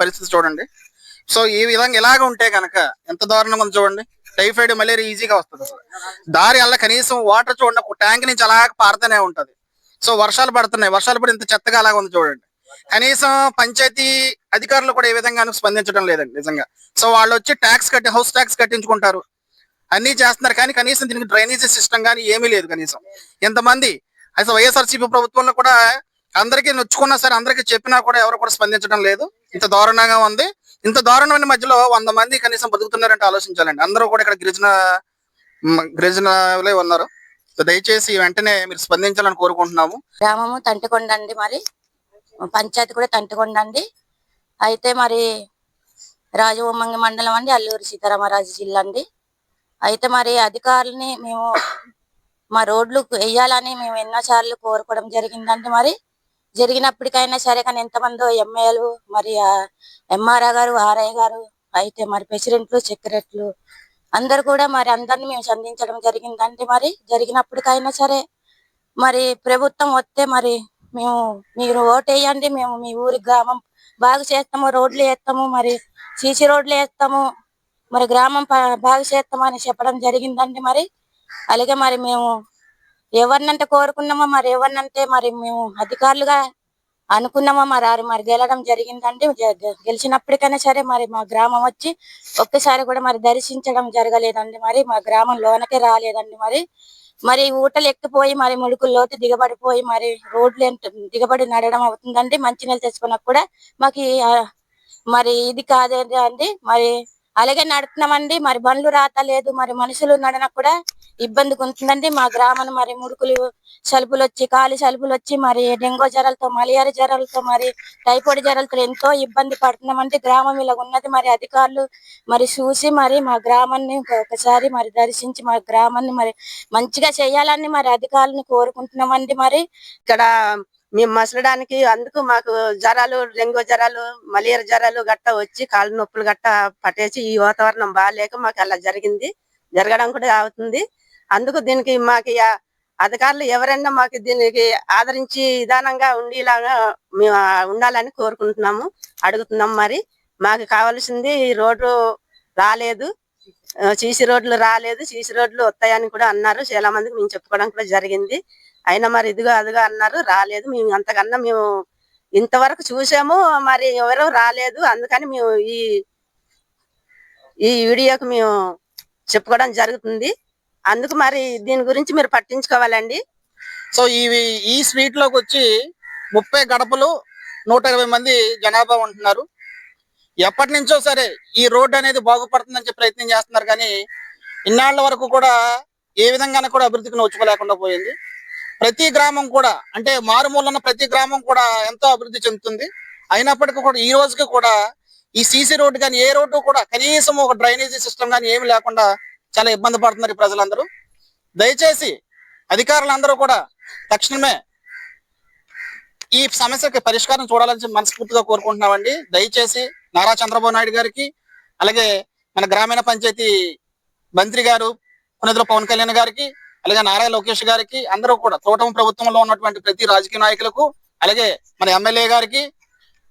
పరిస్థితి చూడండి. సో ఈ విధంగా ఇలాగ ఉంటే కనుక ఎంత దారుణంగా ఉంది చూడండి. టైఫాయిడ్ మలేరియా ఈజీగా వస్తుంది. దారి అలా కనీసం వాటర్ చూడండి, ఒక ట్యాంక్ నుంచి అలా పారుతూనే ఉంటది. సో వర్షాలు పడుతున్నాయి, వర్షాలు పడి ఇంత చెత్తగా అలాగ ఉంది చూడండి. కనీసం పంచాయతీ అధికారులు కూడా ఏ విధంగా స్పందించడం లేదండి నిజంగా. సో వాళ్ళు వచ్చి ట్యాక్స్ కట్టి హౌస్ ట్యాక్స్ కట్టించుకుంటారు, అన్ని చేస్తున్నారు, కానీ కనీసం దీనికి డ్రైనేజీ సిస్టమ్ కానీ ఏమీ లేదు. కనీసం ఎంతమంది అసలు వైఎస్ఆర్సీపీ ప్రభుత్వంలో కూడా అందరికీ నొచ్చుకున్నా సరే అందరికీ చెప్పినా కూడా ఎవరు కూడా స్పందించడం లేదు. ఇంత దారుణంగా ఉంది. ఇంత దారుణమైన మధ్యలో 100 మంది కనీసం బతుకుతున్నారంటే ఆలోచించాలండి. అందరూ కూడా ఇక్కడ గిరిజనులే ఉన్నారు. సో దయచేసి వెంటనే మీరు స్పందించాలని కోరుకుంటున్నాము. గ్రామము తంటికొండ అండి, మరి పంచాయతీ కూడా తంటికొండ అండి. అయితే మరి రాజవొమ్మంగి మండలం అండి, అల్లూరు సీతారామరాజు జిల్లా అండి. అయితే మరి అధికారులని మేము మా రోడ్లు వేయాలని మేము ఎన్నోసార్లు కోరుకోవడం జరిగిందండి. మరి జరిగినప్పటికైనా సరే కానీ ఎంతమందో ఎమ్మెల్యేలు, మరి ఎంఆర్ఆ గారు, ఆర్ఐ గారు, అయితే మరి ప్రెసిడెంట్లు, సెక్రటరీలు అందరు కూడా మరి అందరిని మేము సంధించడం జరిగిందండి. మరి జరిగినప్పటికైనా సరే మరి ప్రభుత్వం వస్తే మరి మేము మీరు ఓటు వేయండి, మేము మీ ఊరి గ్రామం బాగు చేస్తాము, రోడ్లు వేస్తాము, మరి సీసీ రోడ్లు వేస్తాము, మరి గ్రామం బాగు చేస్తామని చెప్పడం జరిగిందండి. మరి అలాగే మరి మేము ఎవరినంటే కోరుకున్నామో, మరి ఎవరినంటే మరి మేము అధికారులుగా అనుకున్నామో మరి గెలడం జరిగిందండి. గెలిచినప్పటికైనా సరే మరి మా గ్రామం వచ్చి ఒక్కసారి కూడా మరి దర్శించడం జరగలేదండి. మరి మా గ్రామం లోనకే రాలేదండి. మరి ఊటలు ఎక్కిపోయి మరి ముడుకుల్లోకి దిగబడిపోయి మరి రోడ్లు దిగబడి నడవడం అవుతుందండి. మంచినీళ్ళు తెచ్చుకున్నా కూడా మాకు మరి ఇది కాదేంటి అండి. మరి అలాగే నడుతున్నామండి, మరి బండ్లు రాతలేదు, మరి మనుషులు నడన కూడా ఇబ్బందిగా ఉంటుందండి. మా గ్రామం మరి ముడుకులు సలుపులు వచ్చి, కాలి సలుపులు వచ్చి, మరి డెంగూ జ్వరాలతో, మలేరియా జ్వరాలతో, మరి టైఫాయిడ్ జ్వరాలతో ఎంతో ఇబ్బంది పడుతున్నామండి. గ్రామం ఇలా ఉన్నది. మరి అధికారులు మరి చూసి మరి మా గ్రామాన్ని ఒకసారి మరి దర్శించి మా గ్రామాన్ని మరి మంచిగా చేయాలని మరి అధికారులను కోరుకుంటున్నామండి. మరి ఇక్కడ మేము మసలడానికి అందుకు మాకు జ్వరాలు, డెంగూ జ్వరాలు, మలేరియా జ్వరాలు గట్ట వచ్చి కాళ్ళు నొప్పులు గట్ట పట్టేసి ఈ వాతావరణం బాగాలేక మాకు అలా జరగడం కూడా అవుతుంది. అందుకు దీనికి మాకు అధికారులు ఎవరైనా మాకు దీనికి ఆదరించి విధానంగా ఉండేలాగా మేము ఉండాలని కోరుకుంటున్నాము, అడుగుతున్నాం. మరి మాకు కావాల్సింది రోడ్డు రాలేదు, సీసీ రోడ్లు రాలేదు. సీసీ రోడ్లు వస్తాయని కూడా అన్నారు, చాలా మందికి మేము చెప్పుకోవడం కూడా జరిగింది. అయినా మరి ఇదిగో అదిగో అన్నారు, రాలేదు. మేము అంతకన్నా మేము ఇంతవరకు చూసాము, మరి ఎవరో రాలేదు. అందుకని మేము ఈ వీడియోకి మేము చెప్పుకోవడం జరుగుతుంది. అందుకు మరి దీని గురించి మీరు పట్టించుకోవాలండి. సో ఈ స్ట్రీట్ లోకి వచ్చి 30 గడపలు 120 మంది జనాభా ఉంటున్నారు. ఎప్పటి నుంచో సరే ఈ రోడ్డు అనేది బాగుపడుతుందని చెప్పి ప్రయత్నం చేస్తున్నారు, కానీ ఇన్నాళ్ల వరకు కూడా ఏ విధంగానే కూడా అభివృద్ధికి నోచుకోలేకుండా పోయింది. ప్రతి గ్రామం కూడా అంటే మారుమూల ఉన్న ప్రతి గ్రామం కూడా ఎంతో అభివృద్ధి చెందుతుంది. అయినప్పటికీ కూడా ఈ రోజుకి కూడా ఈ సీసీ రోడ్డు కానీ ఏ రోడ్డు కూడా కనీసం ఒక డ్రైనేజీ సిస్టమ్ కానీ ఏమి లేకుండా చాలా ఇబ్బంది పడుతున్నారు ఈ ప్రజలందరూ. దయచేసి అధికారులందరూ కూడా తక్షణమే ఈ సమస్యకి పరిష్కారం చూడాలని మనస్ఫూర్తిగా కోరుకుంటున్నామండి. దయచేసి నారా చంద్రబాబు నాయుడు గారికి, అలాగే మన గ్రామీణ పంచాయతీ మంత్రి గారు పునీతుల పవన్ కళ్యాణ్ గారికి, అలాగే నారా లోకేష్ గారికి, అందరూ కూడా తోటం ప్రభుత్వంలో ఉన్నటువంటి ప్రతి రాజకీయ నాయకులకు, అలాగే మన ఎమ్మెల్యే గారికి,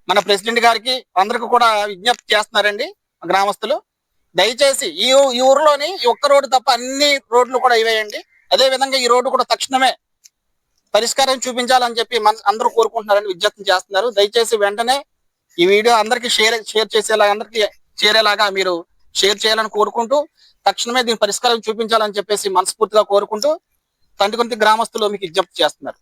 మన ప్రెసిడెంట్ గారికి అందరికి కూడా విజ్ఞప్తి చేస్తున్నారండి గ్రామస్తులు. దయచేసి ఈ ఊర్లోని ఈ ఒక్క రోడ్డు తప్ప అన్ని రోడ్లు కూడా ఇవేయండి. అదే విధంగా ఈ రోడ్డు కూడా తక్షణమే పరిష్కారం చూపించాలని చెప్పి అందరూ కోరుకుంటున్నారని విజ్ఞప్తి చేస్తున్నారు. దయచేసి వెంటనే ఈ వీడియో అందరికి షేర్ చేసేలాగా, అందరికి చేరేలాగా మీరు షేర్ చేయాలని కోరుకుంటూ తక్షణమే దీని పరిష్కారం చూపించాలని చెప్పేసి మనస్ఫూర్తిగా కోరుకుంటూ తంటికొంతి గ్రామస్తులు మీకు విజ్ఞప్తి చేస్తున్నారు.